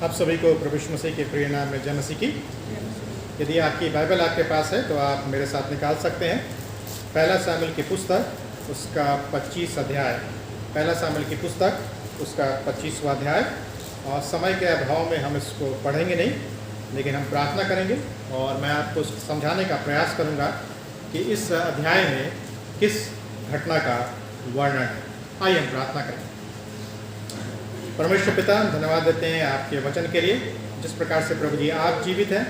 आप सभी को प्रभु यीशु मसीह के प्रिय नाम में जय मसीह की। यदि आपकी बाइबल आपके पास है तो आप मेरे साथ निकाल सकते हैं पहला शामिल की पुस्तक उसका 25 अध्याय। पहला शामिल की पुस्तक उसका 25वां अध्याय। और समय के अभाव में हम इसको पढ़ेंगे नहीं, लेकिन हम प्रार्थना करेंगे और मैं आपको समझाने का प्रयास करूंगा कि इस अध्याय में किस घटना का वर्णन है। आइए हम प्रार्थना करें। परमेश्वर पिता, धन्यवाद देते हैं आपके वचन के लिए। जिस प्रकार से प्रभु जी आप जीवित हैं,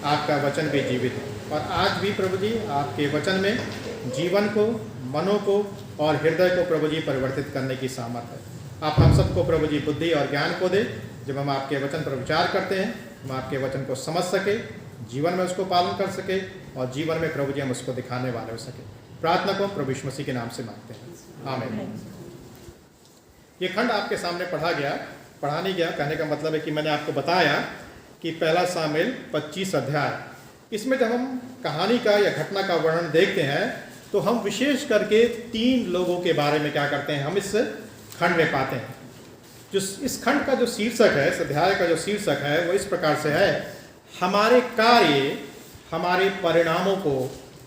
आपका वचन भी जीवित है। और आज भी प्रभु जी आपके वचन में जीवन को, मनों को और हृदय को प्रभु जी परिवर्तित करने की सामर्थ है। आप हम सबको प्रभु जी बुद्धि और ज्ञान को दे। जब हम आपके वचन पर विचार करते हैं, हम आपके वचन को समझ सके, जीवन में उसको पालन कर सके और जीवन में प्रभु जी हम उसको दिखाने वाले हो सके। प्रार्थना को प्रभु यीशु मसीह के नाम से मांगते हैं, आमीन। ये खंड आपके सामने पढ़ा गया, पढ़ा नहीं गया। कहने का मतलब है कि मैंने आपको बताया कि पहला शामिल 25 अध्याय, इसमें जब हम कहानी का या घटना का वर्णन देखते हैं तो हम विशेष करके 3 लोगों के बारे में क्या करते हैं, हम इस खंड में पाते हैं। जो इस खंड का जो शीर्षक है, इस अध्याय का जो शीर्षक है वो इस प्रकार से है, हमारे कार्य हमारे परिणामों को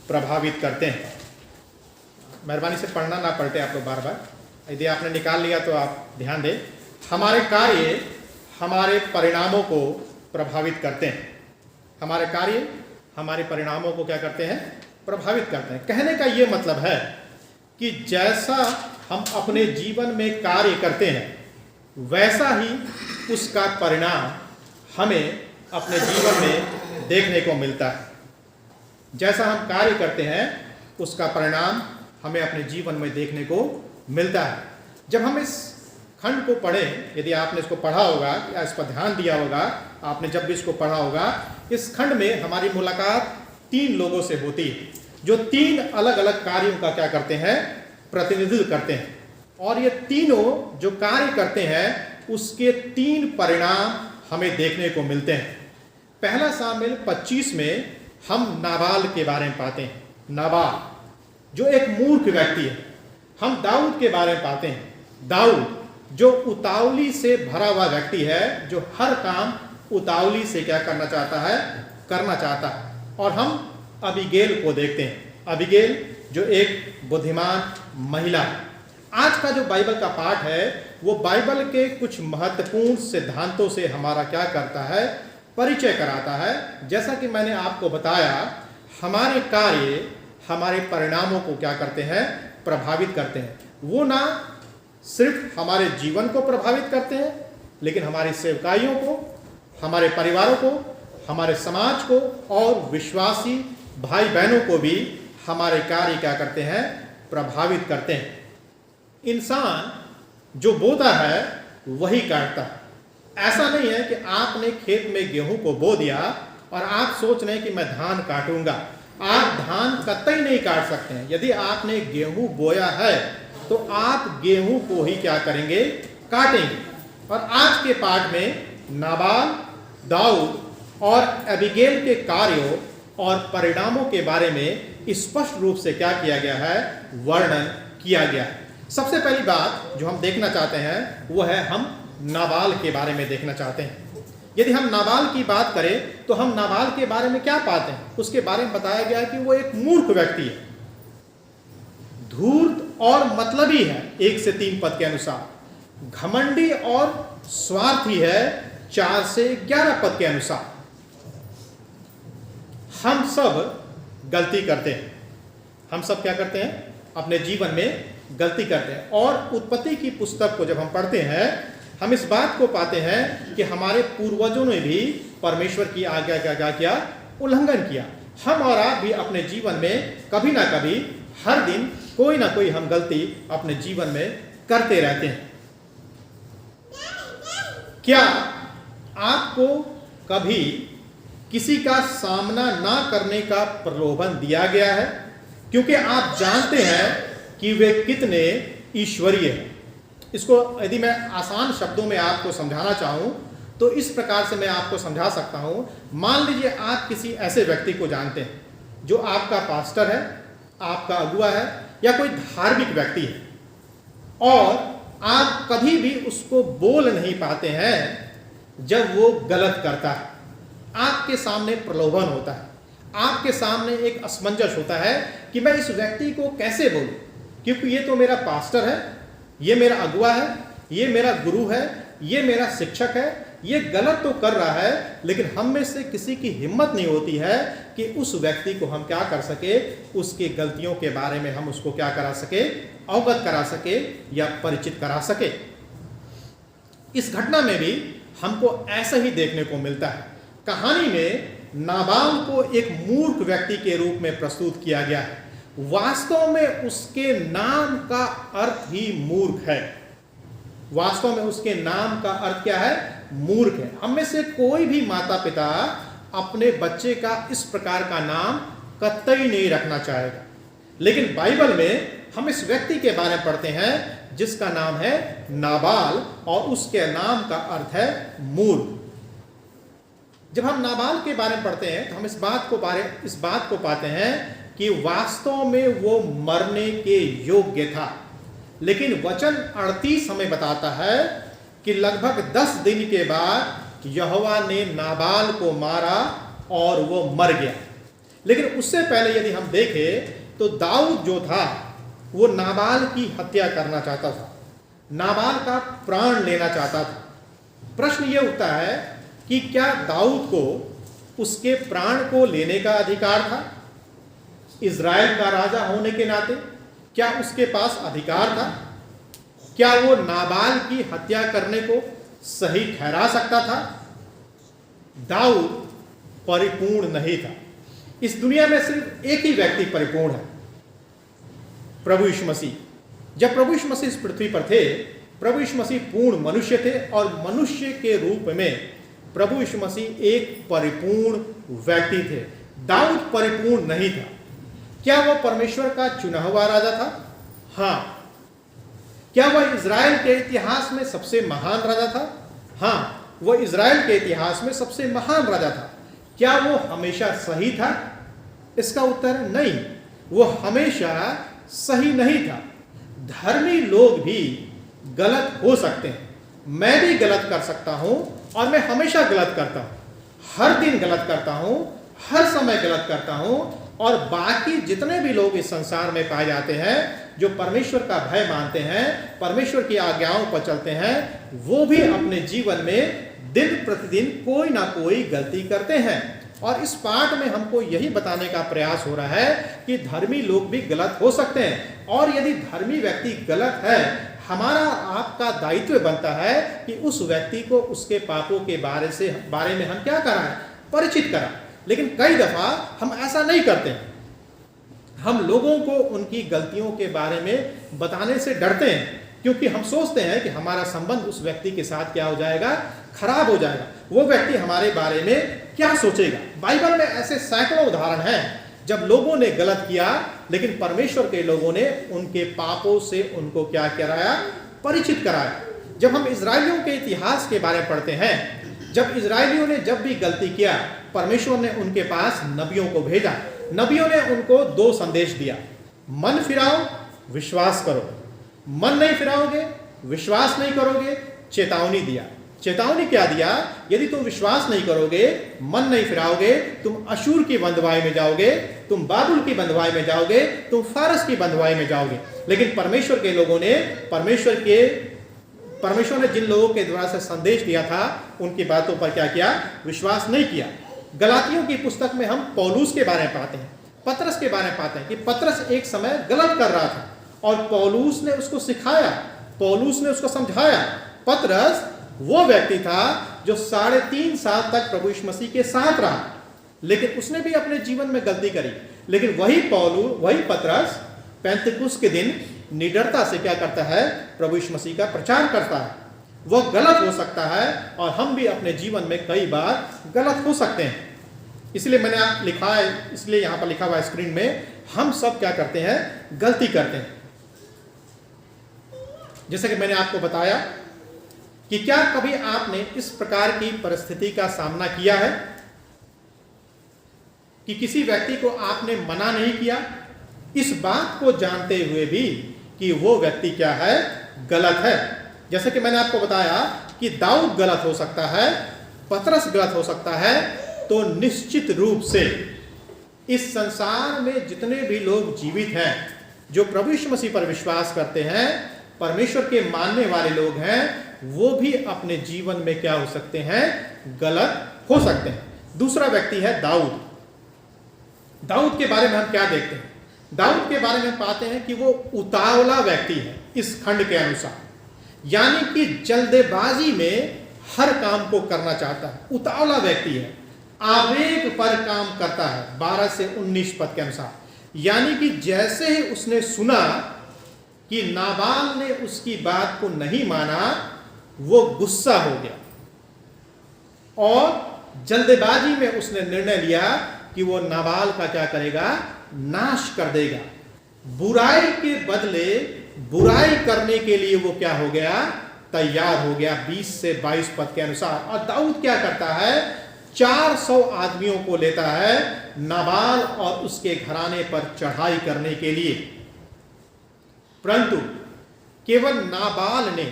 प्रभावित करते हैं। मेहरबानी से पढ़ना ना पलटे आप लोग बार बार, यदि आपने निकाल लिया तो आप ध्यान दें। हमारे कार्य हमारे परिणामों को प्रभावित करते हैं। हमारे कार्य हमारे परिणामों को क्या करते हैं, प्रभावित करते हैं। कहने का ये मतलब है कि जैसा हम अपने जीवन में कार्य करते हैं वैसा ही उसका परिणाम हमें अपने जीवन में देखने को मिलता है। जैसा हम कार्य करते हैं उसका परिणाम हमें अपने जीवन में देखने को मिलता है। जब हम इस खंड को पढ़ें, यदि आपने इसको पढ़ा होगा या इस पर ध्यान दिया होगा, आपने जब भी इसको पढ़ा होगा, इस खंड में हमारी मुलाकात 3 लोगों से होती है जो 3 अलग अलग कार्यों का क्या करते हैं, प्रतिनिधित्व करते हैं। और ये तीनों जो कार्य करते हैं उसके 3 परिणाम हमें देखने को मिलते हैं। पहला शामिल 25 में हम नाबाल के बारे में पाते हैं। नाबाल जो एक मूर्ख व्यक्ति है। हम दाऊद के बारे में पाते हैं। दाऊद जो उतावली से भरा हुआ व्यक्ति है, जो हर काम उतावली से क्या करना चाहता है, करना चाहता है। और हम अबीगेल को देखते हैं। अबीगेल जो एक बुद्धिमान महिला है। आज का जो बाइबल का पाठ है वो बाइबल के कुछ महत्वपूर्ण सिद्धांतों से हमारा क्या करता है, परिचय कराता है। जैसा कि मैंने आपको बताया, हमारे कार्य हमारे परिणामों को क्या करते हैं, प्रभावित करते हैं। वो ना सिर्फ हमारे जीवन को प्रभावित करते हैं, लेकिन हमारी सेवकाइयों को, हमारे परिवारों को, हमारे समाज को और विश्वासी भाई बहनों को भी हमारे कार्य क्या करते हैं, प्रभावित करते हैं। इंसान जो बोता है वही काटता है। ऐसा नहीं है कि आपने खेत में गेहूं को बो दिया और आप सोच रहे हैं कि मैं धान काटूंगा। आप धान कतई नहीं काट सकते हैं। यदि आपने गेहूं बोया है तो आप गेहूं को ही क्या करेंगे, काटेंगे। और आज के पाठ में नाबाल, दाऊद और अबीगेल के कार्यों और परिणामों के बारे में स्पष्ट रूप से क्या किया गया है, वर्णन किया गया है। सबसे पहली बात जो हम देखना चाहते हैं वो है, हम नाबाल के बारे में देखना चाहते हैं। यदि हम नाबाल की बात करें तो हम नाबाल के बारे में क्या पाते हैं, उसके बारे में बताया गया है कि वो एक मूर्ख व्यक्ति है, धूर्त और मतलबी है 1 से 3 पद के अनुसार, घमंडी और स्वार्थी है 4 से 11 पद के अनुसार। हम सब गलती करते हैं। हम सब क्या करते हैं, अपने जीवन में गलती करते हैं। और उत्पत्ति की पुस्तक को जब हम पढ़ते हैं हम इस बात को पाते हैं कि हमारे पूर्वजों ने भी परमेश्वर की आज्ञा का क्या किया, उल्लंघन किया। हम और आप भी अपने जीवन में कभी ना कभी, हर दिन कोई ना कोई हम गलती अपने जीवन में करते रहते हैं। क्या आपको कभी किसी का सामना ना करने का प्रलोभन दिया गया है, क्योंकि आप जानते हैं कि वे कितने ईश्वरीय हैं? इसको यदि मैं आसान शब्दों में आपको समझाना चाहूं तो इस प्रकार से मैं आपको समझा सकता हूं। मान लीजिए आप किसी ऐसे व्यक्ति को जानते हैं जो आपका पास्टर है, आपका अगुआ है या कोई धार्मिक व्यक्ति है, और आप कभी भी उसको बोल नहीं पाते हैं जब वो गलत करता है, आपके सामने प्रलोभन होता है, आपके सामने एक असमंजस होता है कि मैं इस व्यक्ति को कैसे बोलूं, क्योंकि ये तो मेरा पास्टर है, ये मेरा अगुआ है, ये मेरा गुरु है, ये मेरा शिक्षक है, ये गलत तो कर रहा है, लेकिन हम में से किसी की हिम्मत नहीं होती है कि उस व्यक्ति को हम क्या कर सके, उसकी गलतियों के बारे में हम उसको क्या करा सके, अवगत करा सके या परिचित करा सके। इस घटना में भी हमको ऐसा ही देखने को मिलता है। कहानी में नाबाल को एक मूर्ख व्यक्ति के रूप में प्रस्तुत किया गया है। वास्तव में उसके नाम का अर्थ ही मूर्ख है। वास्तव में उसके नाम का अर्थ क्या है? मूर्ख है। हम में से कोई भी माता पिता अपने बच्चे का इस प्रकार का नाम कतई नहीं रखना चाहेगा, लेकिन बाइबल में हम इस व्यक्ति के बारे में पढ़ते हैं जिसका नाम है नाबाल, और उसके नाम का अर्थ है मूर्ख। जब हम नाबाल के बारे में पढ़ते हैं तो हम इस बात को पाते हैं कि वास्तव में वो मरने के योग्य था, लेकिन वचन 38 हमें बताता है कि लगभग 10 दिन के बाद यहोवा ने नाबाल को मारा और वो मर गया। लेकिन उससे पहले यदि हम देखें तो दाऊद जो था वो नाबाल की हत्या करना चाहता था, नाबाल का प्राण लेना चाहता था। प्रश्न ये उठता है कि क्या दाऊद को उसके प्राण को लेने का अधिकार था? इज़राइल का राजा होने के नाते क्या उसके पास अधिकार था? क्या वो नाबाल की हत्या करने को सही ठहरा सकता था? दाऊद परिपूर्ण नहीं था। इस दुनिया में सिर्फ एक ही व्यक्ति परिपूर्ण है, प्रभु यीशु मसीह। जब प्रभु यीशु मसीह इस पृथ्वी पर थे, प्रभु यीशु मसीह पूर्ण मनुष्य थे, और मनुष्य के रूप में प्रभु यीशु मसीह एक परिपूर्ण व्यक्ति थे। दाऊद परिपूर्ण नहीं था। क्या वह परमेश्वर का चुना हुआ राजा था? हाँ। क्या वह इज़राइल के इतिहास में सबसे महान राजा था? हाँ, वह इज़राइल के इतिहास में सबसे महान राजा था। क्या वो हमेशा सही था? इसका उत्तर नहीं, वो हमेशा सही नहीं था। धर्मी लोग भी गलत हो सकते हैं। मैं भी गलत कर सकता हूं, और मैं हमेशा गलत करता हूं, हर दिन गलत करता हूं, हर समय गलत करता हूं। और बाकी जितने भी लोग इस संसार में पाए जाते हैं जो परमेश्वर का भय मानते हैं, परमेश्वर की आज्ञाओं पर चलते हैं, वो भी अपने जीवन में दिन प्रतिदिन कोई ना कोई गलती करते हैं। और इस पाठ में हमको यही बताने का प्रयास हो रहा है कि धर्मी लोग भी गलत हो सकते हैं, और यदि धर्मी व्यक्ति गलत है, हमारा आपका दायित्व बनता है कि उस व्यक्ति को उसके पापों के बारे में हम क्या कराएं? परिचित कराएं। लेकिन कई दफा हम ऐसा नहीं करते। हम लोगों को उनकी गलतियों के बारे में बताने से डरते हैं, क्योंकि हम सोचते हैं कि हमारा संबंध उस व्यक्ति के साथ क्या हो जाएगा? खराब हो जाएगा। वो व्यक्ति हमारे बारे में क्या सोचेगा? बाइबल में ऐसे सैकड़ों उदाहरण हैं जब लोगों ने गलत किया, लेकिन परमेश्वर के लोगों ने उनके पापों से उनको क्या कराया? परिचित कराया। जब हम इजरायलियों के इतिहास के बारे में पढ़ते हैं, जब इजरायलियों ने जब भी गलती किया, परमेश्वर ने उनके पास नबियों को भेजा। नबियों ने उनको 2 संदेश दिया, मन फिराओ, विश्वास करो। मन नहीं फिराओगे, विश्वास नहीं करोगे, चेतावनी दिया। चेतावनी क्या दिया? यदि तुम विश्वास नहीं करोगे, मन नहीं फिराओगे, तुम अशूर की बंधुआई में जाओगे, तुम बाबुल की बंधुआई में जाओगे, तुम फारस की बंधुआई में जाओगे। लेकिन परमेश्वर के लोगों ने परमेश्वर ने जिन लोगों के द्वारा से संदेश दिया था, उनकी बातों पर क्या किया? विश्वास नहीं किया। गलातियों की पुस्तक में हम पौलुस के बारे में पाते हैं, पतरस के बारे में पाते हैं कि पतरस एक समय गलत कर रहा था और पौलुस ने उसको सिखाया, पौलुस ने उसको समझाया। पतरस वो व्यक्ति था जो 3.5 साल तक प्रभु यीशु मसीह के साथ रहा, लेकिन उसने भी अपने जीवन में गलती करी। लेकिन वही पतरस पेंतिकुस्त के दिन निडरता से क्या करता है? प्रभु यीशु मसीह का प्रचार करता है। वह गलत हो सकता है, और हम भी अपने जीवन में कई बार गलत हो सकते हैं। इसलिए मैंने लिखा है, इसलिए यहाँ पर लिखा हुआ है स्क्रीन में, हम सब क्या करते हैं? गलती करते हैं। जैसे कि मैंने आपको बताया कि क्या कभी आपने इस प्रकार की परिस्थिति का सामना किया है कि किसी व्यक्ति को आपने मना नहीं किया, इस बात को जानते हुए भी कि वो व्यक्ति क्या है? गलत है। जैसे कि मैंने आपको बताया कि दाऊद गलत हो सकता है, पतरस गलत हो सकता है, तो निश्चित रूप से इस संसार में जितने भी लोग जीवित हैं, जो प्रभु यीशु मसीह पर विश्वास करते हैं, परमेश्वर के मानने वाले लोग हैं, वो भी अपने जीवन में क्या हो सकते हैं? गलत हो सकते हैं। दूसरा व्यक्ति है दाऊद। दाऊद के बारे में हम क्या देखते हैं? दाऊद के बारे में पाते हैं कि वो उतावला व्यक्ति है इस खंड के अनुसार, यानी कि जल्दबाजी में हर काम को करना चाहता है। उतावला व्यक्ति है, आवेग पर काम करता है। 12 से 19 पद के अनुसार, यानी कि जैसे ही उसने सुना कि नाबाल ने उसकी बात को नहीं माना, वो गुस्सा हो गया और जल्दबाजी में उसने निर्णय लिया कि वो नाबाल का क्या करेगा? नाश कर देगा। बुराई के बदले बुराई करने के लिए वो क्या हो गया? तैयार हो गया। 20 से 22 पद के अनुसार। और दाऊद क्या करता है? 400 आदमियों को लेता है नाबाल और उसके घराने पर चढ़ाई करने के लिए। परंतु केवल नाबाल ने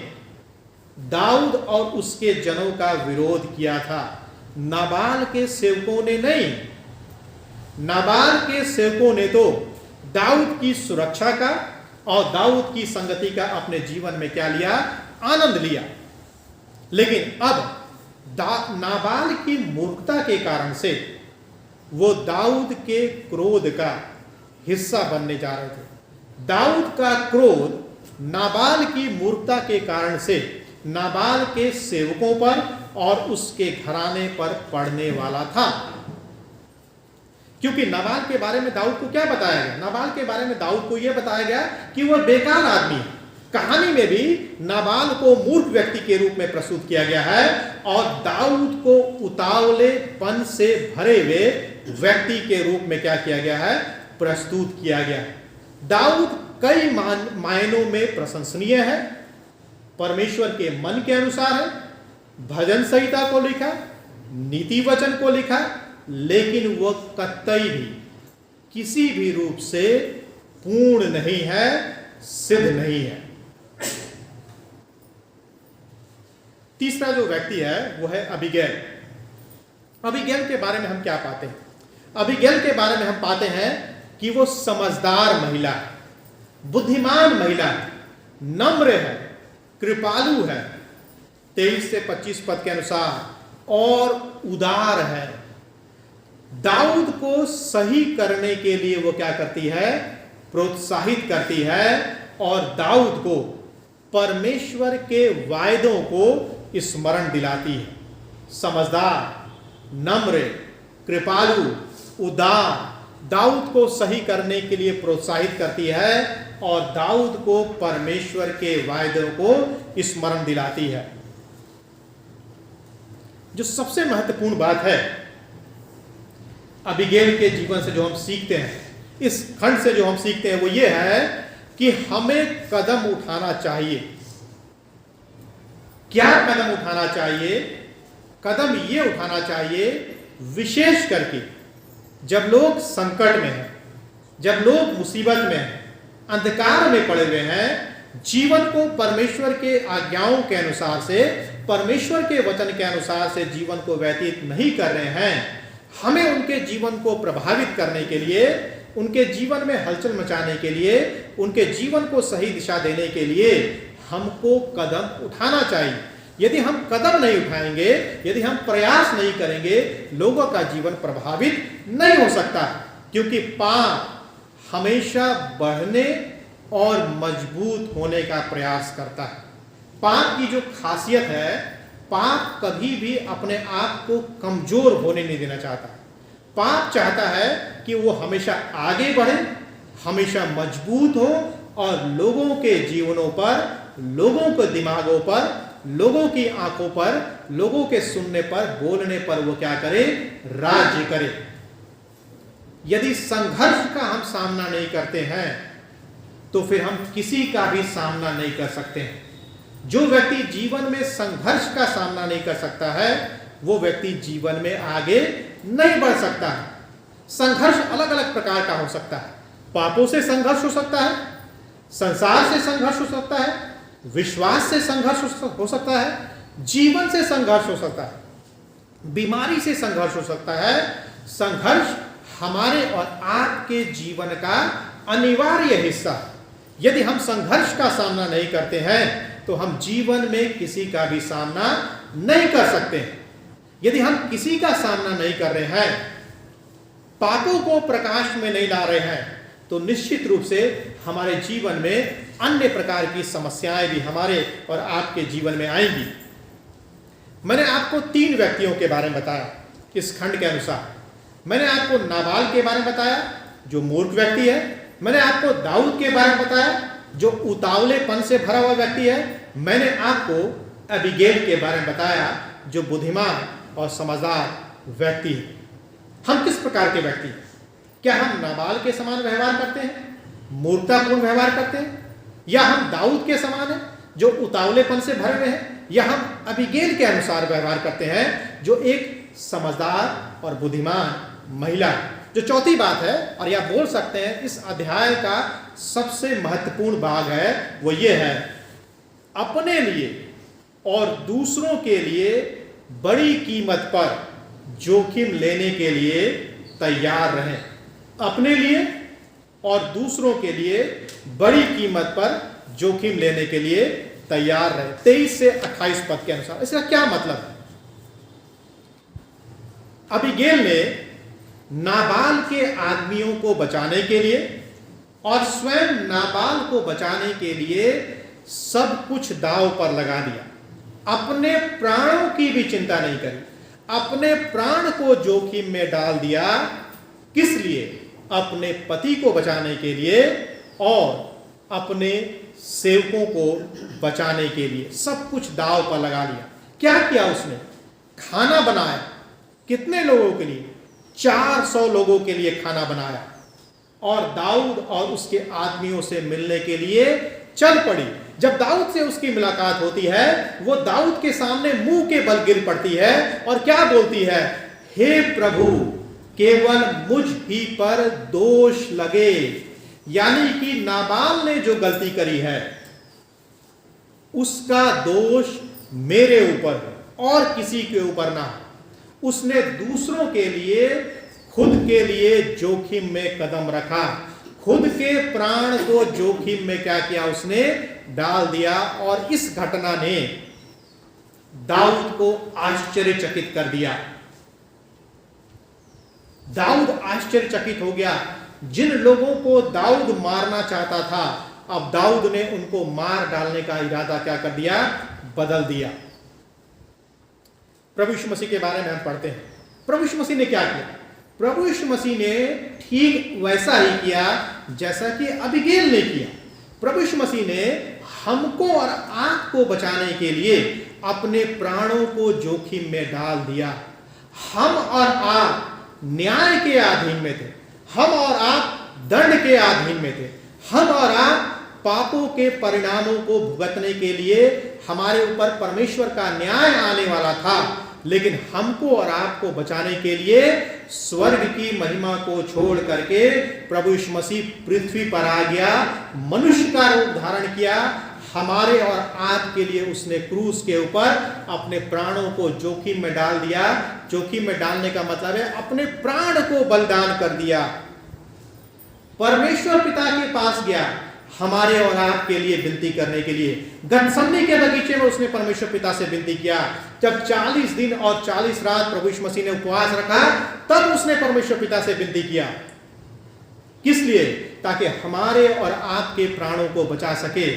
दाऊद और उसके जनों का विरोध किया था, नाबाल के सेवकों ने नहीं। नाबाल के सेवकों ने तो दाऊद की सुरक्षा का और दाऊद की संगति का अपने जीवन में क्या लिया? आनंद लिया। लेकिन अब नाबाल की मूर्खता के कारण से वो दाऊद के क्रोध का हिस्सा बनने जा रहे थे। दाऊद का क्रोध नाबाल की मूर्खता के कारण से नाबाल के सेवकों पर और उसके घराने पर पड़ने वाला था। क्योंकि नाबाल के बारे में दाऊद को क्या बताया गया? नाबाल के बारे में दाऊद को यह बताया गया कि वह बेकार आदमी है। कहानी में भी नाबाल को मूर्ख व्यक्ति के रूप में प्रस्तुत किया गया है और दाऊद को उतावलेपन से भरे हुए व्यक्ति के रूप में क्या किया गया है? प्रस्तुत किया गया। दाऊद कई मायनों में प्रशंसनीय है, परमेश्वर के मन के अनुसार है, भजन संहिता को लिखा, नीति वचन को लिखा, लेकिन वह कतई भी किसी भी रूप से पूर्ण नहीं है, सिद्ध नहीं है। तीसरा जो व्यक्ति है वो है अबीगैल। अबीगैल के बारे में हम क्या पाते हैं? अबीगैल के बारे में हम पाते हैं कि वो समझदार महिला है, बुद्धिमान महिला है, नम्र है, कृपालु है, 23 से 25 पद के अनुसार, और उदार है। दाऊद को सही करने के लिए वो क्या करती है? प्रोत्साहित करती है और दाऊद को परमेश्वर के वायदों को स्मरण दिलाती है। समझदार, नम्र, कृपालु, उदार, दाऊद को सही करने के लिए प्रोत्साहित करती है और दाऊद को परमेश्वर के वायदों को स्मरण दिलाती है। जो सबसे महत्वपूर्ण बात है अबीगैल के जीवन से जो हम सीखते हैं, इस खंड से जो हम सीखते हैं, वो ये है कि हमें कदम उठाना चाहिए। क्या कदम उठाना चाहिए? कदम ये उठाना चाहिए, विशेष करके जब लोग संकट में हैं, जब लोग मुसीबत में हैं, अंधकार में पड़े हुए हैं, जीवन को परमेश्वर के आज्ञाओं के अनुसार से, परमेश्वर के वचन के अनुसार से जीवन को व्यतीत नहीं कर रहे हैं। हमें उनके जीवन को प्रभावित करने के लिए, उनके जीवन में हलचल मचाने के लिए, उनके जीवन को सही दिशा देने के लिए हमको कदम उठाना चाहिए। यदि हम कदम नहीं उठाएंगे, यदि हम प्रयास नहीं करेंगे, लोगों का जीवन प्रभावित नहीं हो सकता, क्योंकि पाप हमेशा बढ़ने और मजबूत होने का प्रयास करता है। पाप की जो खासियत है, पाप कभी भी अपने आप को कमजोर होने नहीं देना चाहता। पाप चाहता है कि वो हमेशा आगे बढ़े, हमेशा मजबूत हो और लोगों के जीवनों पर, लोगों के दिमागों पर, लोगों की आंखों पर, लोगों के सुनने पर, बोलने पर वो क्या करे? राज्य करे। यदि संघर्ष का हम सामना नहीं करते हैं तो फिर हम किसी का भी सामना नहीं कर सकते हैं। जो व्यक्ति जीवन में संघर्ष का सामना नहीं कर सकता है, वो व्यक्ति जीवन में आगे नहीं बढ़ सकता है। संघर्ष अलग अलग प्रकार का हो सकता है। पापों से संघर्ष हो सकता है, संसार से संघर्ष हो सकता है, विश्वास से संघर्ष हो सकता है, जीवन से संघर्ष हो सकता है, बीमारी से संघर्ष हो सकता है। संघर्ष हमारे और आपके जीवन का अनिवार्य हिस्सा है। यदि हम संघर्ष का सामना नहीं करते हैं तो हम जीवन में किसी का भी सामना नहीं कर सकते हैं। यदि हम किसी का सामना नहीं कर रहे हैं, पापों को प्रकाश में नहीं ला रहे हैं, तो निश्चित रूप से हमारे जीवन में अन्य प्रकार की समस्याएं भी हमारे और आपके जीवन में आएंगी। मैंने आपको 3 व्यक्तियों के बारे में बताया इस खंड के अनुसार। मैंने आपको नाबाल के बारे में बताया जो मूर्ख व्यक्ति है। मैंने आपको दाऊद के बारे में बताया जो उतावलेपन से भरा हुआ व्यक्ति है। मैंने आपको अबीगेल के बारे में बताया जो बुद्धिमान और समझदार व्यक्ति है। हम किस प्रकार के व्यक्ति हैं? क्या हम नाबाल के समान व्यवहार करते हैं, मूर्खतापूर्ण व्यवहार करते हैं, या हम दाऊद के समान हैं जो उतावलेपन से भरे हुए हैं, या हम अबीगेल के अनुसार व्यवहार करते हैं जो एक समझदार और बुद्धिमान महिला है। जो चौथी बात है, और यह बोल सकते हैं इस अध्याय का सबसे महत्वपूर्ण भाग है, वो ये है, अपने लिए और दूसरों के लिए बड़ी कीमत पर जोखिम लेने के लिए तैयार रहें। अपने लिए और दूसरों के लिए बड़ी कीमत पर जोखिम लेने के लिए तैयार रहे। 23 से 28 पद के अनुसार इसका क्या मतलब है? अबीगेल ने नाबाल के आदमियों को बचाने के लिए और स्वयं नाबाल को बचाने के लिए सब कुछ दांव पर लगा दिया। अपने प्राणों की भी चिंता नहीं करी, अपने प्राण को जोखिम में डाल दिया। किस लिए? अपने पति को बचाने के लिए और अपने सेवकों को बचाने के लिए सब कुछ दांव पर लगा लिया। क्या किया उसने? खाना बनाया। कितने लोगों के लिए? 400 लोगों के लिए खाना बनाया और दाऊद और उसके आदमियों से मिलने के लिए चल पड़ी। जब दाऊद से उसकी मुलाकात होती है, वो दाऊद के सामने मुंह के बल गिर पड़ती है और क्या बोलती है? हे प्रभु, केवल मुझ ही पर दोष लगे। यानी कि नाबाल ने जो गलती करी है उसका दोष मेरे ऊपर है और किसी के ऊपर ना। उसने दूसरों के लिए, खुद के लिए जोखिम में कदम रखा। खुद के प्राण को जोखिम में क्या किया? उसने डाल दिया। और इस घटना ने दाऊद को आश्चर्यचकित कर दिया। दाऊद आश्चर्यचकित हो गया। जिन लोगों को दाऊद मारना चाहता था, अब दाऊद ने उनको मार डालने का इरादा क्या कर दिया? बदल दिया। प्रभु यीशु मसीह के बारे में हम पढ़ते हैं। प्रभु यीशु मसीह ने क्या किया? प्रभु यीशु मसीह ने ठीक वैसा ही किया जैसा कि अबीगेल ने किया। प्रभु यीशु मसीह ने हमको और आपको बचाने के लिए अपने प्राणों को जोखिम में डाल दिया। हम और आप न्याय के अधीन में थे, हम और आप दंड के अधीन में थे, हम और आप पापों के परिणामों को भुगतने के लिए हमारे ऊपर परमेश्वर का न्याय आने वाला था। लेकिन हमको और आपको बचाने के लिए स्वर्ग की महिमा को छोड़ करके प्रभु यीशु मसीह पृथ्वी पर आ गया, मनुष्य का रूप धारण किया। हमारे और आपके लिए उसने क्रूस के ऊपर अपने प्राणों को जोखिम में डाल दिया। जोखिम में डालने का मतलब है अपने प्राण को बलिदान कर दिया। परमेश्वर पिता के पास गया हमारे और आपके लिए विनती करने के लिए। गतसमनी के बगीचे में उसने परमेश्वर पिता से विनती किया। जब 40 दिन और 40 रात प्रभु यीशु मसीह ने उपवास रखा, तब उसने परमेश्वर पिता से विनती किया। किस लिए? ताकि हमारे और आपके प्राणों को बचा सके,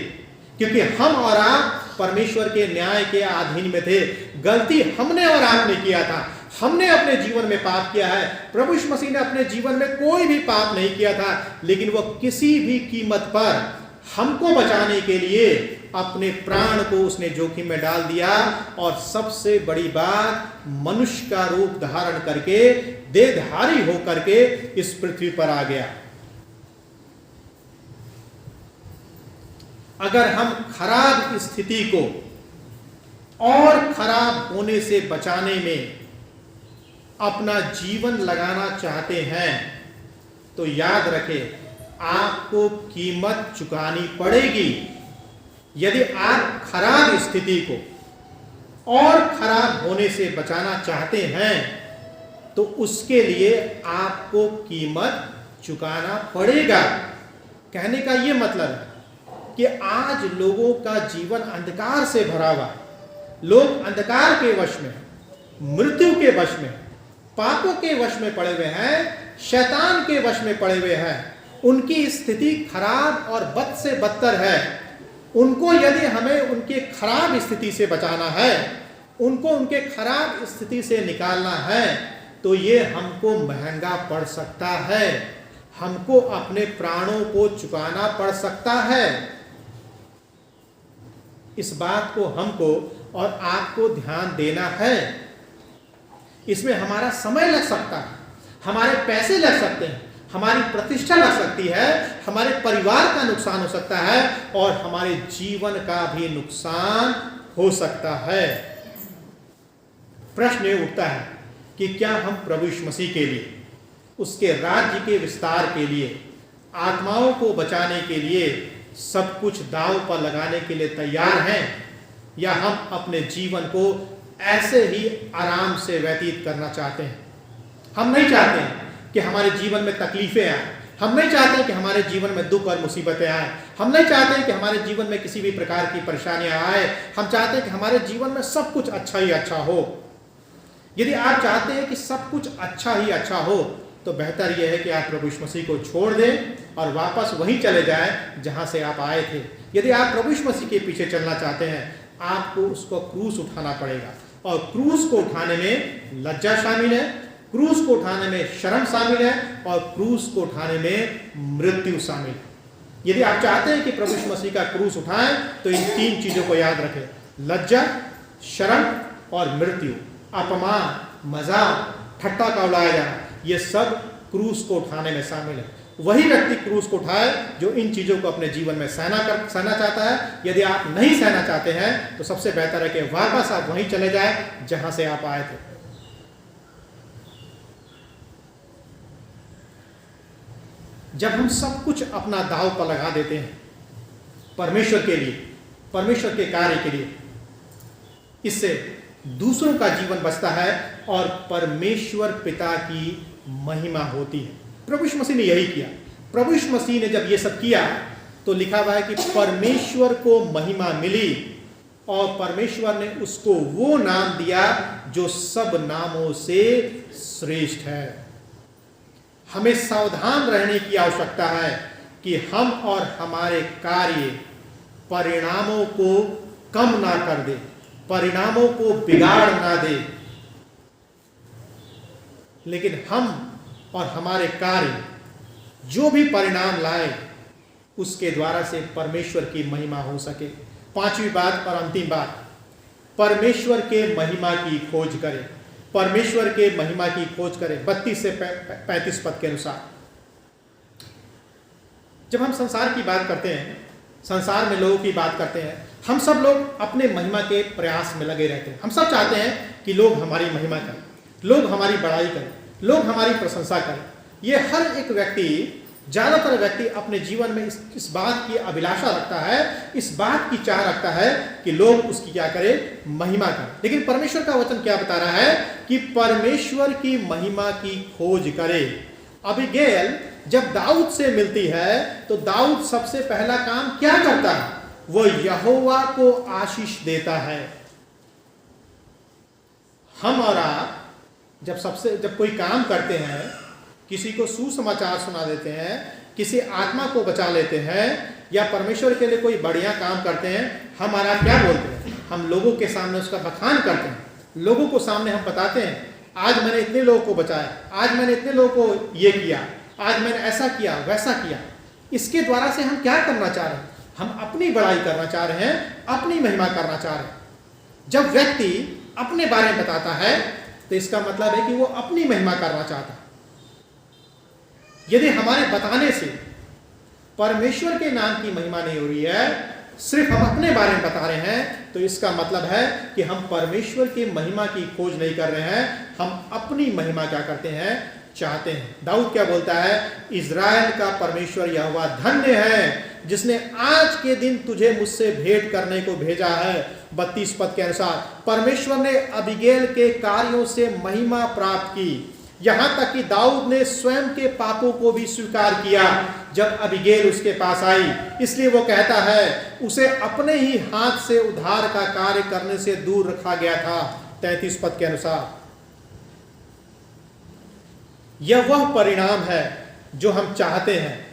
क्योंकि हम और आप परमेश्वर के न्याय के अधीन में थे। गलती हमने और आपने किया था। हमने अपने जीवन में पाप किया है। प्रभु यीशु मसीह ने अपने जीवन में कोई भी पाप नहीं किया था, लेकिन वह किसी भी कीमत पर हमको बचाने के लिए अपने प्राण को उसने जोखिम में डाल दिया। और सबसे बड़ी बात, मनुष्य का रूप धारण करके, देहधारी होकर के इस पृथ्वी पर आ गया। अगर हम खराब स्थिति को और खराब होने से बचाने में अपना जीवन लगाना चाहते हैं, तो याद रखें, आपको कीमत चुकानी पड़ेगी। यदि आप खराब स्थिति को और खराब होने से बचाना चाहते हैं तो उसके लिए आपको कीमत चुकाना पड़ेगा। कहने का ये मतलब है कि आज लोगों का जीवन अंधकार से भरा हुआ है। लोग अंधकार के वश में, मृत्यु के वश में, पापों के वश में पड़े हुए हैं, शैतान के वश में पड़े हुए हैं। उनकी स्थिति खराब और बद से बदतर है। उनको यदि हमें उनके खराब स्थिति से बचाना है, उनको उनके खराब स्थिति से निकालना है, तो ये हमको महंगा पड़ सकता है। हमको अपने प्राणों को चुकाना पड़ सकता है। इस बात को हमको और आपको ध्यान देना है। इसमें हमारा समय लग सकता है, हमारे पैसे लग सकते हैं, हमारी प्रतिष्ठा लग सकती है, हमारे परिवार का नुकसान हो सकता है और हमारे जीवन का भी नुकसान हो सकता है। प्रश्न ये उठता है कि क्या हम प्रभु यीशु मसीह के लिए, उसके राज्य के विस्तार के लिए, आत्माओं को बचाने के लिए सब कुछ दांव पर लगाने के लिए तैयार हैं, या हम अपने जीवन को ऐसे ही आराम से व्यतीत करना चाहते हैं? हम नहीं चाहते हैं कि हमारे जीवन में तकलीफें आए, हम नहीं चाहते हैं कि हमारे जीवन में दुख और मुसीबतें आए, हम नहीं चाहते हैं कि हमारे जीवन में किसी भी प्रकार की परेशानियां आए। हम चाहते हैं कि हमारे जीवन में सब कुछ अच्छा ही अच्छा हो। यदि आप चाहते हैं कि सब कुछ अच्छा ही अच्छा हो तो बेहतर यह है कि आप प्रभु यीशु मसीह को छोड़ दें और वापस वहीं चले जाएं जहां से आप आए थे। यदि आप प्रभु यीशु मसीह के पीछे चलना चाहते हैं, आपको उसको क्रूस उठाना पड़ेगा, और क्रूस को उठाने में लज्जा शामिल है, क्रूस को उठाने में शर्म शामिल है, और क्रूस को उठाने में मृत्यु शामिल है। यदि आप चाहते हैं कि प्रभु यीशु मसीह का क्रूस उठाएं तो इन तीन चीजों को याद रखें: लज्जा, शर्म और मृत्यु। अपमान, मजाक, ठट्टा का उड़ाया जाना, ये सब क्रूस को उठाने में शामिल है। वही व्यक्ति क्रूस को उठाए जो इन चीजों को अपने जीवन में सहना चाहता है। यदि आप नहीं सहना चाहते हैं तो सबसे बेहतर है कि वापस आप वहीं चले जाएं जहां से आप आए थे। जब हम सब कुछ अपना दांव पर लगा देते हैं परमेश्वर के लिए, परमेश्वर के कार्य के लिए, इससे दूसरों का जीवन बचता है और परमेश्वर पिता की महिमा होती है। प्रभु यीशु मसीह ने यही किया। प्रभु यीशु मसीह ने जब ये सब किया तो लिखा हुआ है कि परमेश्वर को महिमा मिली और परमेश्वर ने उसको वो नाम दिया जो सब नामों से श्रेष्ठ है। हमें सावधान रहने की आवश्यकता है कि हम और हमारे कार्य परिणामों को कम ना कर दे, परिणामों को बिगाड़ ना दे, लेकिन हम और हमारे कार्य जो भी परिणाम लाए उसके द्वारा से परमेश्वर की महिमा हो सके। पांचवी बात और अंतिम बात, परमेश्वर के महिमा की खोज करें। परमेश्वर के महिमा की खोज करें। 32 से 35 पद के अनुसार जब हम संसार की बात करते हैं, संसार में लोगों की बात करते हैं, हम सब लोग अपने महिमा के प्रयास में लगे रहते हैं। हम सब चाहते हैं कि लोग हमारी महिमा करें, लोग हमारी बड़ाई करें, लोग हमारी प्रशंसा करें। ये हर एक व्यक्ति, ज़्यादातर व्यक्ति अपने जीवन में इस बात की अभिलाषा रखता है, इस बात की चाह रखता है कि लोग उसकी क्या करें, महिमा करें। लेकिन परमेश्वर का वचन क्या बता रहा है कि परमेश्वर की महिमा की खोज करें। अबीगैल जब दाऊद से मिलती है तो दाऊद सबसे पहला काम क्या करता है? वो यहोवा को आशीष देता है। हम और आप जब कोई काम करते हैं, किसी को सुसमाचार सुना देते हैं, किसी आत्मा को बचा लेते हैं या परमेश्वर के लिए कोई बढ़िया काम करते हैं, हमारा क्या बोलते हैं? हम लोगों के सामने उसका बखान करते हैं, लोगों को सामने हम बताते हैं, आज मैंने इतने लोगों को बचाया, आज मैंने इतने लोगों को ये किया, आज मैंने ऐसा किया, वैसा किया। इसके द्वारा से हम क्या करना चाह रहे हैं? हम अपनी बड़ाई करना चाह रहे हैं, अपनी महिमा करना चाह रहे हैं। जब व्यक्ति अपने बारे में बताता है तो इसका मतलब है कि वो अपनी महिमा करना चाहता है। यदि हमारे बताने से परमेश्वर के नाम की महिमा नहीं हो रही है, सिर्फ हम अपने बारे में बता रहे हैं, तो इसका मतलब है कि हम परमेश्वर की महिमा की खोज नहीं कर रहे हैं, हम अपनी महिमा क्या करते हैं, चाहते हैं। दाऊद क्या बोलता है? इज़राइल का परमेश्वर यहोवा धन्य है जिसने आज के दिन तुझे मुझसे भेंट करने को भेजा है। 32 पद के अनुसार परमेश्वर ने अबीगैल के कार्यों से महिमा प्राप्त की, यहां तक कि दाऊद ने स्वयं के पापों को भी स्वीकार किया जब अबीगैल उसके पास आई। इसलिए वो कहता है उसे अपने ही हाथ से उद्धार का कार्य करने से दूर रखा गया था। 33 पद के अनुसार यह वह परिणाम है जो हम चाहते हैं।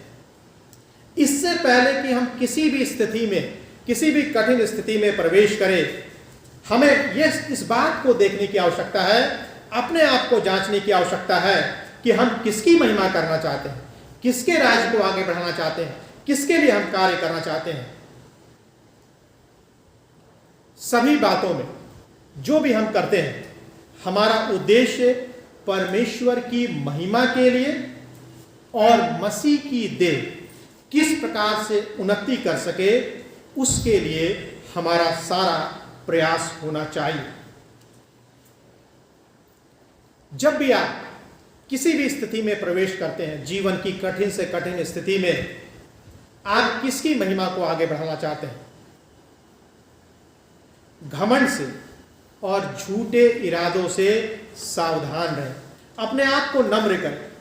इससे पहले कि हम किसी भी स्थिति में, किसी भी कठिन स्थिति में प्रवेश करें, हमें इस बात को देखने की आवश्यकता है, अपने आप को जांचने की आवश्यकता है कि हम किसकी महिमा करना चाहते हैं, किसके राज्य को आगे बढ़ाना चाहते हैं, किसके लिए हम कार्य करना चाहते हैं। सभी बातों में जो भी हम करते हैं, हमारा उद्देश्य परमेश्वर की महिमा के लिए और मसीह की देह किस प्रकार से उन्नति कर सके, उसके लिए हमारा सारा प्रयास होना चाहिए। जब भी आप किसी भी स्थिति में प्रवेश करते हैं, जीवन की कठिन से कठिन स्थिति में, आप किसकी महिमा को आगे बढ़ाना चाहते हैं? घमंड से और झूठे इरादों से सावधान रहें, अपने आप को नम्र करें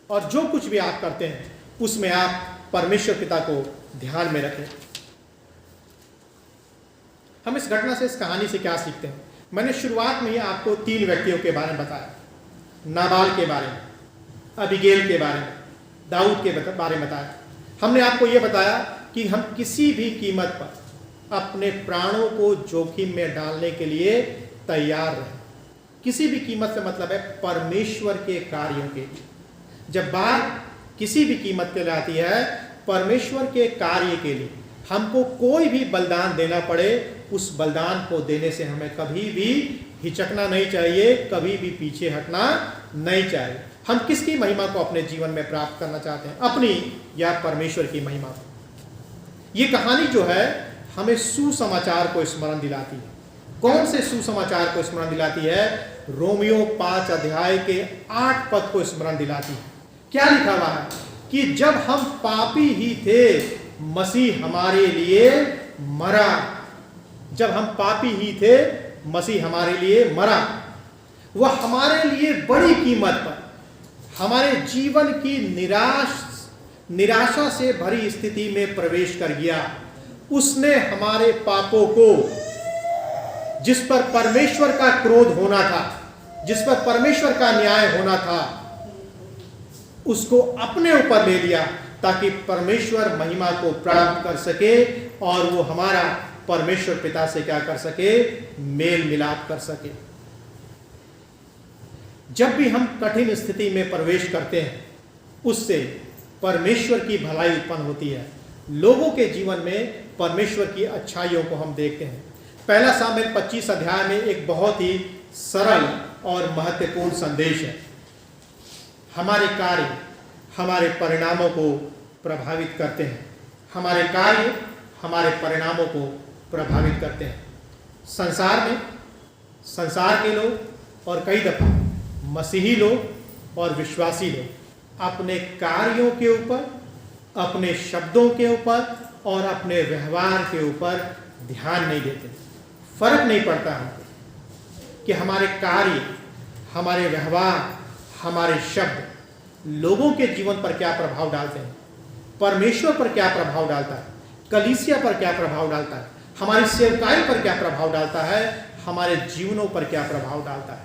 और जो कुछ भी आप करते हैं उसमें आप परमेश्वर पिता को ध्यान में रखें। हम इस घटना से, इस कहानी से क्या सीखते हैं? मैंने शुरुआत में ही आपको 3 व्यक्तियों के बारे में बताया, नाबाल के बारे में, अबीगैल के बारे में, दाऊद के बारे में बताया। हमने आपको यह बताया कि हम किसी भी कीमत पर अपने प्राणों को जोखिम में डालने के लिए तैयार रहें। किसी भी कीमत से मतलब है परमेश्वर के कार्यों के लिए। जब बात किसी भी कीमत पे आती है, परमेश्वर के कार्य के लिए हमको कोई भी बलिदान देना पड़े, उस बलिदान को देने से हमें कभी भी हिचकना नहीं चाहिए, कभी भी पीछे हटना नहीं चाहिए। हम किसकी महिमा को अपने जीवन में प्राप्त करना चाहते हैं, अपनी या परमेश्वर की महिमा? ये कहानी जो है हमें सुसमाचार को स्मरण दिलाती है। कौन से सुसमाचार को स्मरण दिलाती है? रोमियो 5 अध्याय के 8 पद को स्मरण दिलाती है। क्या लिखा हुआ है कि जब हम पापी ही थे, मसीह हमारे लिए मरा। जब हम पापी ही थे, मसीह हमारे लिए मरा। वह हमारे लिए बड़ी कीमत पर हमारे जीवन की निराशा से भरी स्थिति में प्रवेश कर गया। उसने हमारे पापों को, जिस पर परमेश्वर का क्रोध होना था, जिस पर परमेश्वर का न्याय होना था, उसको अपने ऊपर ले लिया ताकि परमेश्वर महिमा को प्राप्त कर सके और वो हमारा परमेश्वर पिता से क्या कर सके? मेल मिलाप कर सके। जब भी हम कठिन स्थिति में प्रवेश करते हैं, उससे परमेश्वर की भलाई उत्पन्न होती है। लोगों के जीवन में परमेश्वर की अच्छाइयों को हम देखते हैं। पहला सामुएल 25 अध्याय में एक बहुत ही सरल और महत्वपूर्ण संदेश है। हमारे कार्य हमारे परिणामों को प्रभावित करते हैं। हमारे कार्य हमारे परिणामों को प्रभावित करते हैं। संसार के लोग और कई दफा मसीही लोग और विश्वासी लोग अपने कार्यों के ऊपर, अपने शब्दों के ऊपर और अपने व्यवहार के ऊपर ध्यान नहीं देते। फर्क नहीं पड़ता हमको कि हमारे कार्य, हमारे व्यवहार, हमारे शब्द लोगों के जीवन पर क्या प्रभाव डालते हैं, परमेश्वर पर क्या प्रभाव डालता है, कलीसिया पर क्या प्रभाव डालता है, हमारी सेवकाई पर क्या प्रभाव डालता है, हमारे जीवनों पर क्या प्रभाव डालता है।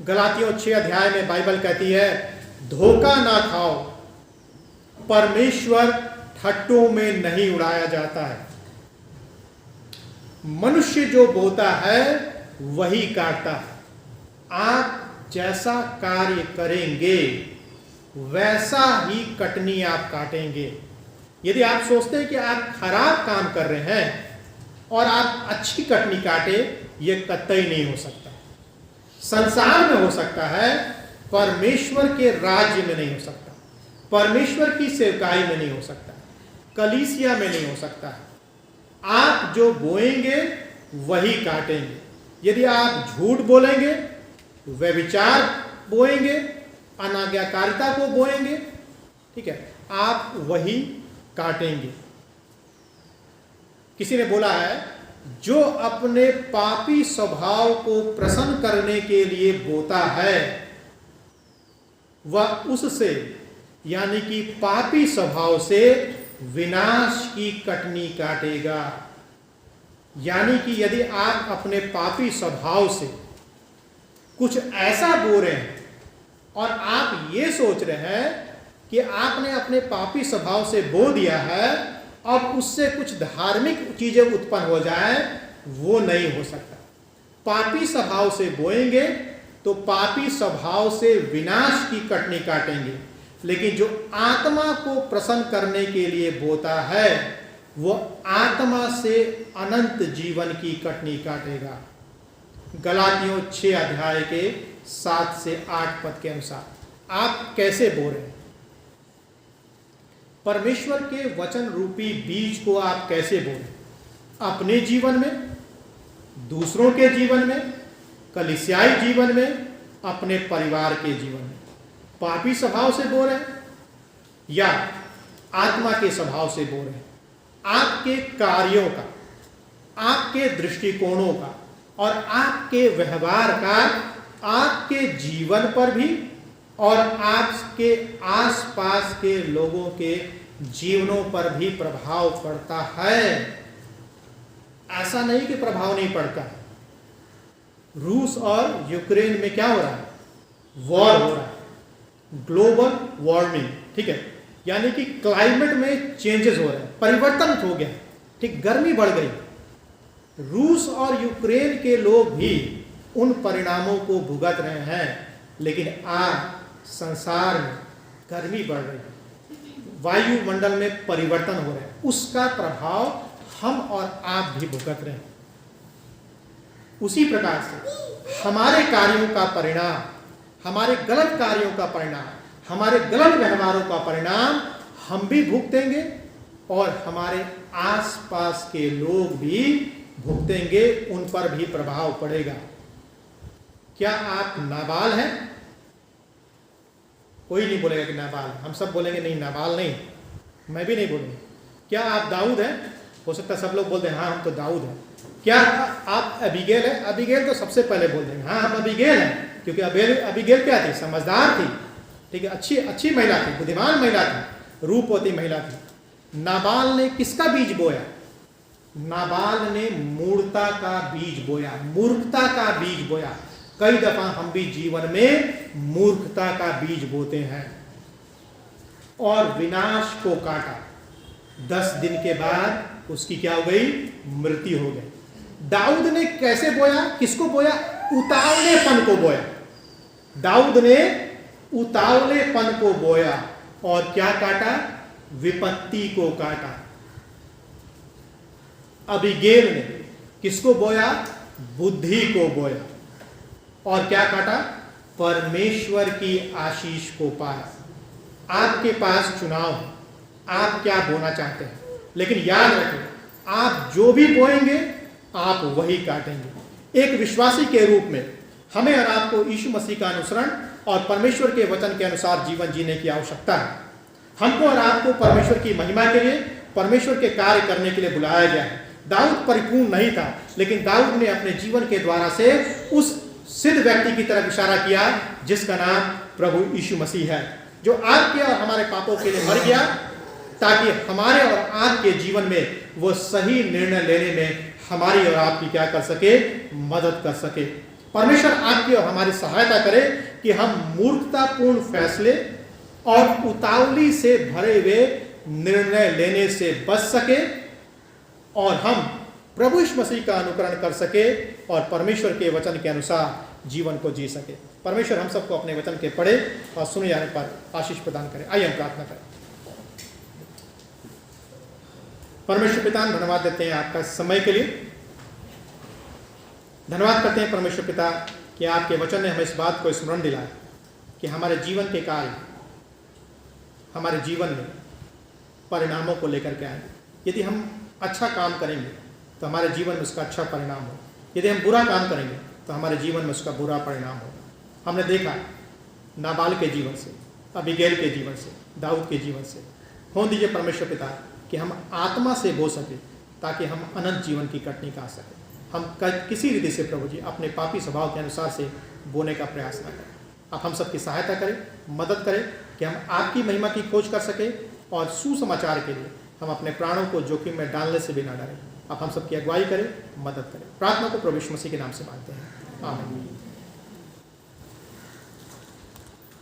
गलातियों 6 अध्याय में बाइबल कहती है, धोखा ना खाओ, परमेश्वर ठट्टों में नहीं उड़ाया जाता है। मनुष्य जो बोता है वही काटता है। आप जैसा कार्य करेंगे वैसा ही कटनी आप काटेंगे। यदि आप सोचते हैं कि आप खराब काम कर रहे हैं और आप अच्छी कटनी काटे, ये कतई नहीं हो सकता। संसार में हो सकता है, परमेश्वर के राज्य में नहीं हो सकता, परमेश्वर की सेवकाई में नहीं हो सकता, कलीसिया में नहीं हो सकता। आप जो बोएंगे वही काटेंगे। यदि आप झूठ बोलेंगे, व्यभिचार बोएंगे, अनाज्ञाकारिता को बोएंगे, ठीक है, आप वही काटेंगे। किसी ने बोला है, जो अपने पापी स्वभाव को प्रसन्न करने के लिए बोता है वह उससे यानी कि पापी स्वभाव से विनाश की कटनी काटेगा। यानी कि यदि आप अपने पापी स्वभाव से कुछ ऐसा बो रहे हैं और आप ये सोच रहे हैं कि आपने अपने पापी स्वभाव से बो दिया है, अब उससे कुछ धार्मिक चीजें उत्पन्न हो जाए, वो नहीं हो सकता। पापी स्वभाव से बोएंगे तो पापी स्वभाव से विनाश की कटनी काटेंगे, लेकिन जो आत्मा को प्रसन्न करने के लिए बोता है वो आत्मा से अनंत जीवन की कटनी काटेगा। गलातियों 6 अध्याय के 7 से 8 पद के अनुसार आप कैसे बो रहे हैं? परमेश्वर के वचन रूपी बीज को आप कैसे बो रहे हैं? अपने जीवन में, दूसरों के जीवन में, कलीसियाई जीवन में, अपने परिवार के जीवन में। पापी स्वभाव से बो रहे हैं या आत्मा के स्वभाव से बो रहे हैं? आपके कार्यों का, आपके दृष्टिकोणों का और आपके व्यवहार का आपके जीवन पर भी और आपके आसपास के लोगों के जीवनों पर भी प्रभाव पड़ता है। ऐसा नहीं कि प्रभाव नहीं पड़ता। रूस और यूक्रेन में क्या हो रहा है? वॉर हो रहा है, ग्लोबल वार्मिंग, ठीक है, यानी कि क्लाइमेट में चेंजेस हो रहे हैं, परिवर्तन हो गया, ठीक, गर्मी बढ़ गई। रूस और यूक्रेन के लोग भी उन परिणामों को भुगत रहे हैं, लेकिन आज संसार में गर्मी बढ़ रही है, वायुमंडल में परिवर्तन हो रहे हैं, उसका प्रभाव हम और आप भी भुगत रहे हैं। उसी प्रकार से हमारे कार्यों का परिणाम, हमारे गलत कार्यों का परिणाम, हमारे गलत व्यवहारों का परिणाम हम भी भुगतेंगे और हमारे आसपास के लोग भी भुगतेंगे, उन पर भी प्रभाव पड़ेगा। क्या आप नाबाल हैं? कोई नहीं बोलेगा कि नाबाल, हम सब बोलेंगे नहीं नाबाल नहीं, मैं भी नहीं बोलूँगा। क्या आप दाऊद हैं? हो सकता है सब लोग बोल दें हाँ हम तो दाऊद हैं। क्या आप अबीगेल हैं? अबीगेल तो सबसे पहले बोल देंगे हाँ हम अबीगेल हैं, क्योंकि अबीगेल क्या थी? समझदार थी, ठीक है, अच्छी महिला थी, बुद्धिमान महिला थी, रूपवती महिला थी। नाबाल ने किसका बीज बोया? नाबाल ने मूर्खता का बीज बोया, मूर्खता का बीज बोया। कई दफा हम भी जीवन में मूर्खता का बीज बोते हैं और विनाश को काटा। 10 दिन के बाद उसकी क्या हो गई? मृत्यु हो गई। दाऊद ने कैसे बोया? किसको बोया? उतावलेपन को बोया। दाऊद ने उतावलेपन को बोया और क्या काटा? विपत्ति को काटा। अबीगेल ने किसको बोया? बुद्धि को बोया और क्या काटा? परमेश्वर की आशीष को पाया। आपके पास चुनाव है, आप क्या बोना चाहते हैं, लेकिन याद रखें आप जो भी बोएंगे आप वही काटेंगे। एक विश्वासी के रूप में हमें और आपको यीशु मसीह का अनुसरण और परमेश्वर के वचन के अनुसार जीवन जीने की आवश्यकता है। हमको और आपको परमेश्वर की महिमा के लिए, परमेश्वर के कार्य करने के लिए बुलाया गया है। दाऊद परिपूर्ण नहीं था, लेकिन दाऊद ने अपने जीवन के द्वारा से उस सिद्ध व्यक्ति की तरफ इशारा किया जिसका नाम प्रभु यीशु मसीह है, जो आपके और हमारे पापों के लिए मर गया ताकि हमारे और आपके जीवन में वो सही निर्णय लेने में हमारी और आपकी क्या कर सके? मदद कर सके। परमेश्वर आपकी और हमारी सहायता करे कि हम मूर्खतापूर्ण फैसले और उतावली से भरे हुए निर्णय लेने से बच सके और हम प्रभु यीशु मसीह का अनुकरण कर सके और परमेश्वर के वचन के अनुसार जीवन को जी सके। परमेश्वर हम सबको अपने वचन के पढ़े और सुने जाने पर आशीष प्रदान करें। आइए हम प्रार्थना करें। परमेश्वर पिता, धन्यवाद देते हैं आपका समय के लिए। धन्यवाद करते हैं परमेश्वर पिता कि आपके वचन ने हमें इस बात को स्मरण दिलाया कि हमारे जीवन के कार्य हमारे जीवन में परिणामों को लेकर के आएंगे। यदि हम अच्छा काम करेंगे तो हमारे जीवन में उसका अच्छा परिणाम हो, यदि हम बुरा काम करेंगे तो हमारे जीवन में उसका बुरा परिणाम हो। हमने देखा नाबाल के जीवन से, अबीगेल के जीवन से, दाऊद के जीवन से। होने दीजिए परमेश्वर पिता कि हम आत्मा से बो सके, ताकि हम अनंत जीवन की कटनी का सकें। हम किसी रीति से प्रभु जी अपने पापी स्वभाव के अनुसार से बोने का प्रयास न करें। आप हम सबकी सहायता करें, मदद करें कि हम आपकी महिमा की खोज कर सकें और सुसमाचार के लिए हम अपने प्राणों को जोखिम में डालने से भी ना डरें। आप हम सबकी अगुवाई करें, मदद करें। प्रार्थना को प्रभु यीशु मसीह के नाम से मांगते हैं, आमीन।